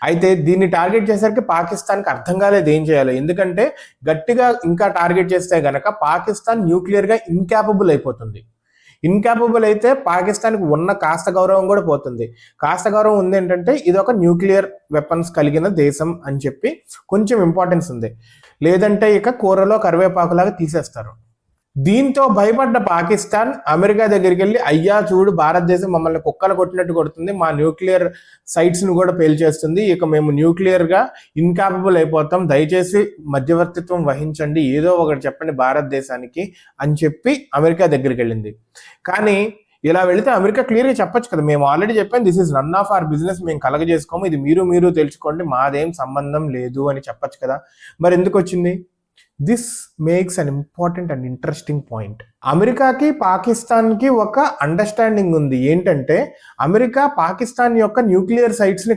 అయితే దీన్ని టార్గెట్ చేసరికి పాకిస్తాన్కి అర్థం కాలేదు ఏం చేయాలో. ఎందుకంటే గట్టిగా ఇంకా టార్గెట్ చేస్తే గనక పాకిస్తాన్ న్యూక్లియర్గా ఇన్కాపబుల్ అయిపోతుంది. ఇన్కాపబుల్ అయితే పాకిస్తాన్కి ఉన్న కాస్త గౌరవం కూడా పోతుంది. కాస్త గౌరవం ఉంది ఏంటంటే ఇది ఒక న్యూక్లియర్ వెపన్స్ కలిగిన దేశం అని చెప్పి కొంచెం ఇంపార్టెన్స్ ఉంది. లేదంటే ఇక కూరలో కరివేపాకులాగా తీసేస్తారు. దీంతో భయపడ్డ పాకిస్తాన్ అమెరికా దగ్గరికి వెళ్ళి, అయ్యా చూడు భారతదేశం మమ్మల్ని కుక్కలు కొట్టినట్టు కొడుతుంది, మా న్యూక్లియర్ సైట్స్ ను కూడా పేల్చేస్తుంది, ఇక మేము న్యూక్లియర్ గా ఇన్కాపబుల్ అయిపోతాం, దయచేసి మధ్యవర్తిత్వం వహించండి, ఏదో ఒకటి చెప్పండి భారతదేశానికి అని చెప్పి అమెరికా దగ్గరికి వెళ్ళింది. కానీ ఇలా వెళితే అమెరికా క్లియర్గా చెప్పొచ్చు కదా, మేము ఆల్రెడీ చెప్పాం this is none of our business, మేము కలగజేసుకోము, ఇది మీరు తెలుసుకోండి, మాదేం సంబంధం లేదు అని చెప్పొచ్చు కదా. మరి ఎందుకు వచ్చింది? This makes an important and interesting point. అమెరికాకి పాకిస్తాన్కి ఒక అండర్స్టాండింగ్ ఉంది. ఏంటంటే అమెరికా పాకిస్తాన్ యొక్క న్యూక్లియర్ సైట్స్ని